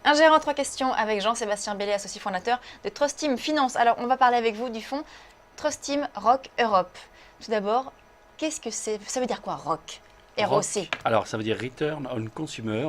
Un gérant, trois questions avec Jean-Sébastien Bellet, associé fondateur de Trust Team Finance. Alors, on va parler avec vous du fonds Trust Team Rock Europe. Tout d'abord, qu'est-ce que c'est? Ça veut dire quoi, ROC? ROC. Alors, ça veut dire Return on Consumer.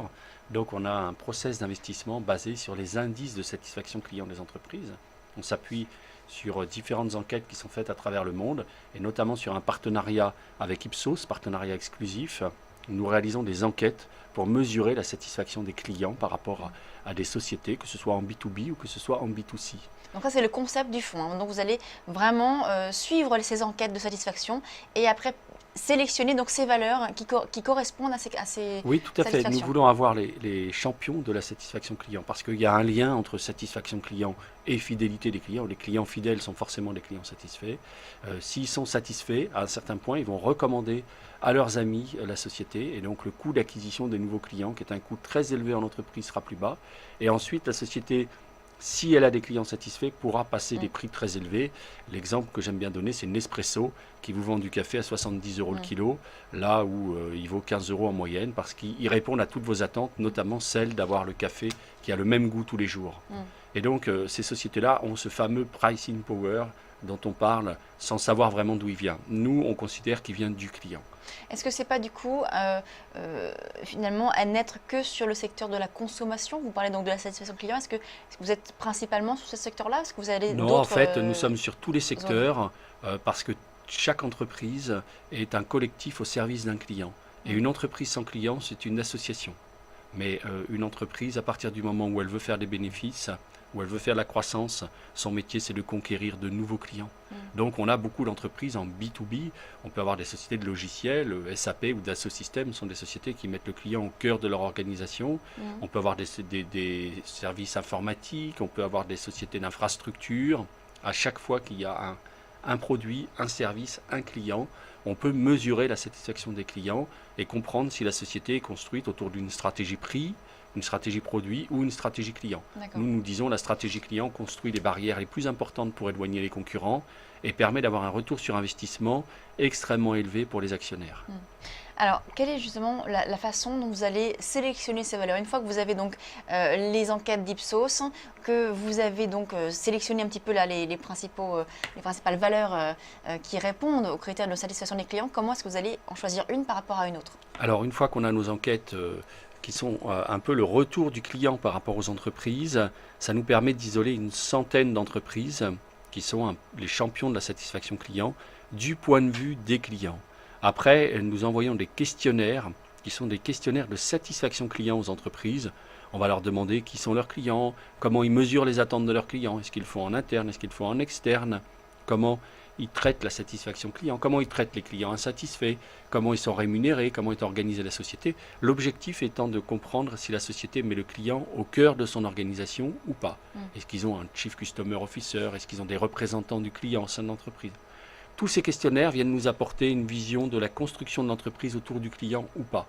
Donc, on a un process d'investissement basé sur les indices de satisfaction client des entreprises. On s'appuie sur différentes enquêtes qui sont faites à travers le monde, et notamment sur un partenariat avec Ipsos, partenariat exclusif. Nous réalisons des enquêtes pour mesurer la satisfaction des clients par rapport à des sociétés, que ce soit en B2B ou que ce soit en B2C. Donc ça, c'est le concept du fonds, hein. Donc vous allez vraiment suivre ces enquêtes de satisfaction et après sélectionner donc ces valeurs qui correspondent à ces Oui, tout à fait. Nous satisfactions. voulons avoir les champions de la satisfaction client parce qu'il y a un lien entre satisfaction client et fidélité des clients. Les clients fidèles sont forcément des clients satisfaits. S'ils sont satisfaits, à un certain point, ils vont recommander à leurs amis la société et donc le coût d'acquisition des nouveaux clients, qui est un coût très élevé en entreprise, sera plus bas. Et ensuite, la société, si elle a des clients satisfaits, pourra passer des prix très élevés. L'exemple que j'aime bien donner, c'est Nespresso qui vous vend du café à 70 euros le kilo, là où il vaut 15 euros en moyenne, parce qu'ils répondent à toutes vos attentes, notamment celle d'avoir le café qui a le même goût tous les jours. Et donc, ces sociétés-là ont ce fameux pricing power dont on parle sans savoir vraiment d'où il vient. Nous, on considère qu'il vient du client. Est-ce que c'est pas du coup finalement à n'être que sur le secteur de la consommation? Vous parlez donc de la satisfaction client. Est-ce que vous êtes principalement sur ce secteur-là? Est-ce que vous avez Non, en d'autres fait, nous sommes sur tous les secteurs parce que chaque entreprise est un collectif au service d'un client. Et une entreprise sans client, c'est une association. Mais une entreprise, à partir du moment où elle veut faire des bénéfices, où elle veut faire de la croissance, son métier, c'est de conquérir de nouveaux clients. Donc, on a beaucoup d'entreprises en B2B. On peut avoir des sociétés de logiciels, SAP ou Dassault Systèmes sont des sociétés qui mettent le client au cœur de leur organisation. On peut avoir des services informatiques, on peut avoir des sociétés d'infrastructure. À chaque fois qu'il y a un produit, un service, un client, on peut mesurer la satisfaction des clients et comprendre si la société est construite autour d'une stratégie prix, une stratégie produit ou une stratégie client. Nous disons la stratégie client construit les barrières les plus importantes pour éloigner les concurrents et permet d'avoir un retour sur investissement extrêmement élevé pour les actionnaires. Alors, quelle est justement la façon dont vous allez sélectionner ces valeurs? Une fois que vous avez donc les enquêtes d'Ipsos, que vous avez donc sélectionné un petit peu là, les principales valeurs qui répondent aux critères de satisfaction des clients, comment est-ce que vous allez en choisir une par rapport à une autre? Alors, une fois qu'on a nos enquêtes qui sont un peu le retour du client par rapport aux entreprises, ça nous permet d'isoler une centaine d'entreprises qui sont les champions de la satisfaction client du point de vue des clients. Après, nous envoyons des questionnaires qui sont des questionnaires de satisfaction client aux entreprises. On va leur demander qui sont leurs clients, comment ils mesurent les attentes de leurs clients, est-ce qu'ils le font en interne, est-ce qu'ils le font en externe, comment ils traitent la satisfaction client, comment ils traitent les clients insatisfaits, comment ils sont rémunérés, comment est organisée la société. L'objectif étant de comprendre si la société met le client au cœur de son organisation ou pas. Est-ce qu'ils ont un Chief Customer Officer, est-ce qu'ils ont des représentants du client au sein de l'entreprise? Tous ces questionnaires viennent nous apporter une vision de la construction de l'entreprise autour du client ou pas.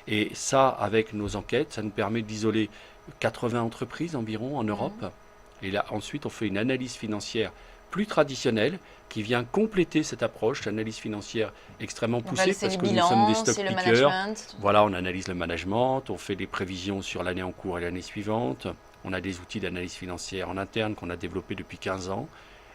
Et ça, avec nos enquêtes, ça nous permet d'isoler 80 entreprises environ en Europe. Et là, ensuite, on fait une analyse financière plus traditionnelle qui vient compléter cette approche, l'analyse financière extrêmement poussée parce que nous sommes des stock pickers. Voilà, on analyse le management, on fait des prévisions sur l'année en cours et l'année suivante. On a des outils d'analyse financière en interne qu'on a développés depuis 15 ans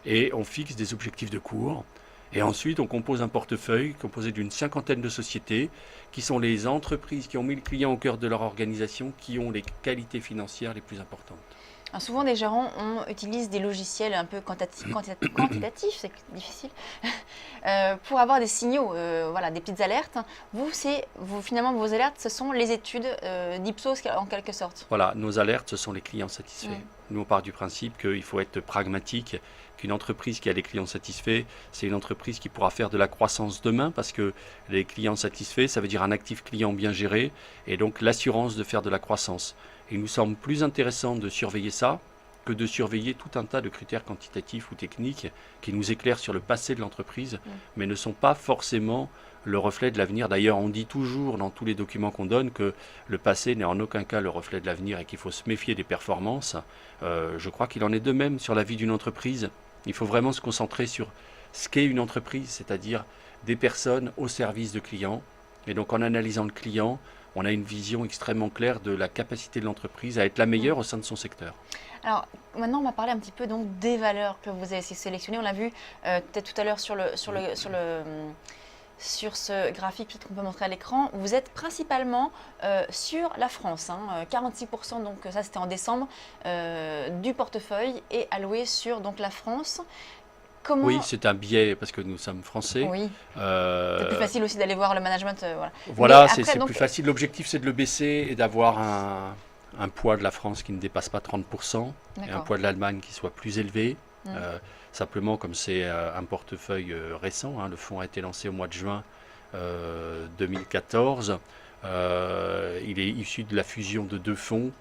et on fixe des objectifs de cours. Et ensuite, on compose un portefeuille composé d'une cinquantaine de sociétés qui sont les entreprises qui ont mis le client au cœur de leur organisation, qui ont les qualités financières les plus importantes. Alors souvent, des gérants utilisent des logiciels un peu quantitatifs, c'est difficile, pour avoir des signaux, voilà, des petites alertes. Finalement, vos alertes, ce sont les études d'Ipsos en quelque sorte. Voilà, nos alertes, ce sont les clients satisfaits. Nous, on part du principe qu'il faut être pragmatique, qu'une entreprise qui a des clients satisfaits, c'est une entreprise qui pourra faire de la croissance demain, parce que les clients satisfaits, ça veut dire un actif client bien géré, et donc l'assurance de faire de la croissance. Il nous semble plus intéressant de surveiller ça que de surveiller tout un tas de critères quantitatifs ou techniques qui nous éclairent sur le passé de l'entreprise, mais ne sont pas forcément le reflet de l'avenir. D'ailleurs, on dit toujours dans tous les documents qu'on donne que le passé n'est en aucun cas le reflet de l'avenir et qu'il faut se méfier des performances. Je crois qu'il en est de même sur la vie d'une entreprise. Il faut vraiment se concentrer sur ce qu'est une entreprise, c'est-à-dire des personnes au service de clients. Et donc en analysant le client, on a une vision extrêmement claire de la capacité de l'entreprise à être la meilleure au sein de son secteur. Alors maintenant, on va parler un petit peu donc des valeurs que vous avez sélectionnées. On l'a vu peut-être tout à l'heure sur ce graphique, peut-être qu'on peut montrer à l'écran. Vous êtes principalement sur la France. 46%, donc ça c'était en décembre, du portefeuille est alloué sur donc la France. Comment... Oui, c'est un biais parce que nous sommes français. Oui. C'est plus facile aussi d'aller voir le management. Voilà. Voilà, Mais après, c'est donc, plus facile. L'objectif, c'est de le baisser et d'avoir un poids de la France qui ne dépasse pas 30% et un poids de l'Allemagne qui soit plus élevé. Simplement, comme c'est un portefeuille récent, le fonds a été lancé au mois de juin 2014. Il est issu de la fusion de 2 fonds.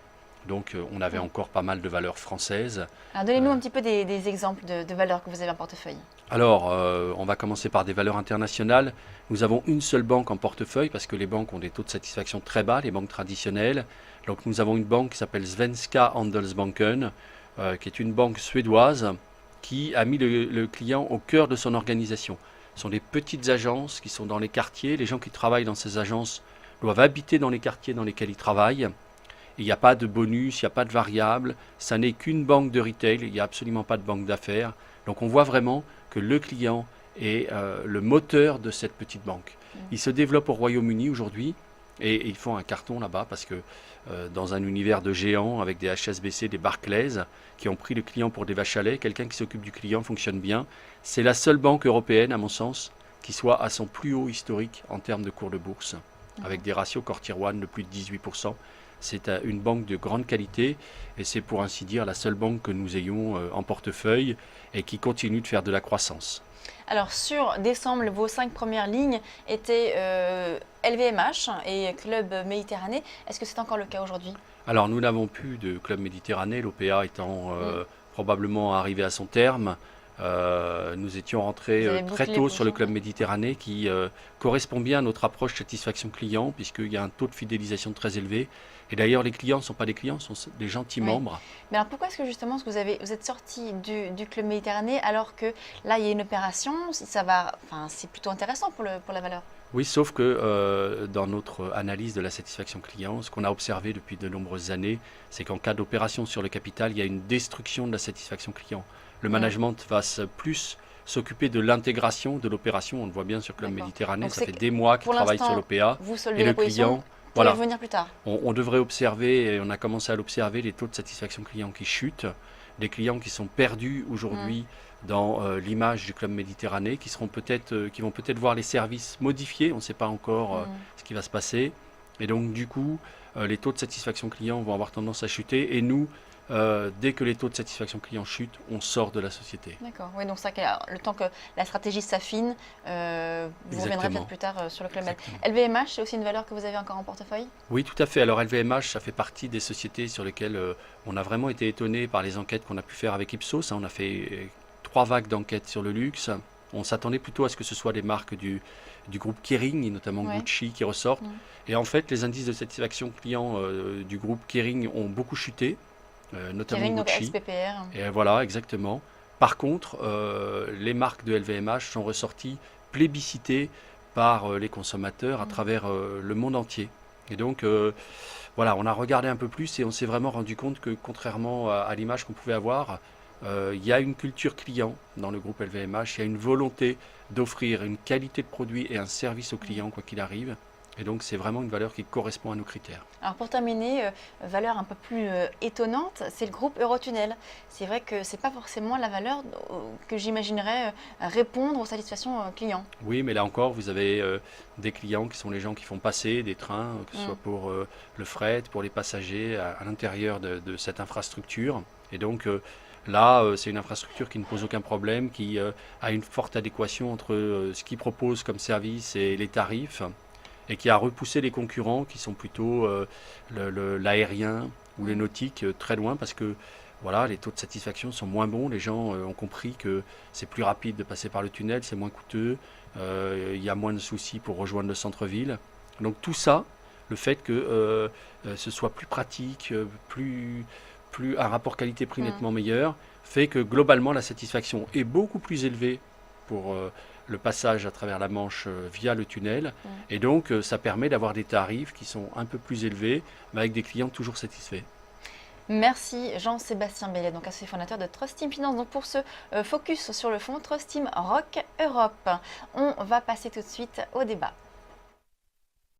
Donc, on avait encore pas mal de valeurs françaises. Alors, donnez-nous un petit peu des exemples de valeurs que vous avez en portefeuille. Alors, on va commencer par des valeurs internationales. Nous avons une seule banque en portefeuille parce que les banques ont des taux de satisfaction très bas, les banques traditionnelles. Donc, nous avons une banque qui s'appelle Svenska Handelsbanken, qui est une banque suédoise qui a mis le client au cœur de son organisation. Ce sont des petites agences qui sont dans les quartiers. Les gens qui travaillent dans ces agences doivent habiter dans les quartiers dans lesquels ils travaillent. Il n'y a pas de bonus, il n'y a pas de variable, ça n'est qu'une banque de retail, il n'y a absolument pas de banque d'affaires. Donc on voit vraiment que le client est le moteur de cette petite banque. Ils se développent au Royaume-Uni aujourd'hui et ils font un carton là-bas parce que dans un univers de géants avec des HSBC, des Barclays qui ont pris le client pour des vaches à lait, quelqu'un qui s'occupe du client fonctionne bien. C'est la seule banque européenne, à mon sens, qui soit à son plus haut historique en termes de cours de bourse, avec des ratios Core Tier 1 de plus de 18%. C'est une banque de grande qualité et c'est pour ainsi dire la seule banque que nous ayons en portefeuille et qui continue de faire de la croissance. Alors sur décembre, vos 5 premières lignes étaient LVMH et Club Méditerranée. Est-ce que c'est encore le cas aujourd'hui? Alors nous n'avons plus de Club Méditerranée, l'OPA étant probablement arrivé à son terme. Nous étions rentrés très tôt sur le Club Méditerranée qui correspond bien à notre approche satisfaction client puisqu'il y a un taux de fidélisation très élevé. Et d'ailleurs, les clients ne sont pas des clients, ce sont des gentils membres. Mais alors pourquoi est-ce que justement vous êtes sorti du Club Méditerranée alors que là il y a une opération, c'est plutôt intéressant pour la valeur? Oui, sauf que dans notre analyse de la satisfaction client, ce qu'on a observé depuis de nombreuses années, c'est qu'en cas d'opération sur le capital, il y a une destruction de la satisfaction client. Le management va plus s'occuper de l'intégration de l'opération. On le voit bien sur Club Méditerranée, donc ça fait des mois qu'ils travaillent sur l'OPA. Et le client, voilà, revenir plus tard. On devrait observer, et on a commencé à l'observer, les taux de satisfaction client qui chutent, des clients qui sont perdus aujourd'hui dans l'image du Club Méditerranée, qui vont peut-être voir les services modifiés, on ne sait pas encore ce qui va se passer. Et donc du coup, les taux de satisfaction client vont avoir tendance à chuter. Et nous, dès que les taux de satisfaction client chutent, on sort de la société. D'accord, oui, donc ça, le temps que la stratégie s'affine, vous reviendrez peut-être plus tard sur le Club Med. LVMH, c'est aussi une valeur que vous avez encore en portefeuille? Oui, tout à fait. Alors LVMH, ça fait partie des sociétés sur lesquelles on a vraiment été étonné par les enquêtes qu'on a pu faire avec Ipsos. On a fait 3 vagues d'enquêtes sur le luxe. On s'attendait plutôt à ce que ce soit des marques du groupe Kering, et notamment Gucci, qui ressortent. Et en fait, les indices de satisfaction client du groupe Kering ont beaucoup chuté. Notamment Kering, Gucci. donc SPPR. Et voilà, exactement. Par contre, les marques de LVMH sont ressorties plébiscitées par les consommateurs à travers le monde entier. Et donc, voilà, on a regardé un peu plus et on s'est vraiment rendu compte que, contrairement à l'image qu'on pouvait avoir, il y a une culture client dans le groupe LVMH, il y a une volonté d'offrir une qualité de produit et un service au client, quoi qu'il arrive. Et donc, c'est vraiment une valeur qui correspond à nos critères. Alors, pour terminer, valeur un peu plus étonnante, c'est le groupe Eurotunnel. C'est vrai que ce n'est pas forcément la valeur que j'imaginerais répondre aux satisfactions clients. Oui, mais là encore, vous avez des clients qui sont les gens qui font passer des trains, que ce soit pour le fret, pour les passagers, à l'intérieur de cette infrastructure. Et donc, là, c'est une infrastructure qui ne pose aucun problème, qui a une forte adéquation entre ce qu'ils proposent comme service et les tarifs, et qui a repoussé les concurrents qui sont plutôt l'aérien ou les nautiques très loin parce que voilà, les taux de satisfaction sont moins bons. Les gens ont compris que c'est plus rapide de passer par le tunnel, c'est moins coûteux, il y a moins de soucis pour rejoindre le centre-ville. Donc tout ça, le fait que ce soit plus pratique, un rapport qualité-prix nettement meilleur, fait que globalement la satisfaction est beaucoup plus élevée pour le passage à travers la Manche via le tunnel. Et donc, ça permet d'avoir des tarifs qui sont un peu plus élevés, mais avec des clients toujours satisfaits. Merci Jean-Sébastien Bellet, donc associé fondateur de Trust Team Finance. Donc pour ce focus sur le fonds Trust Team Rock Europe, on va passer tout de suite au débat.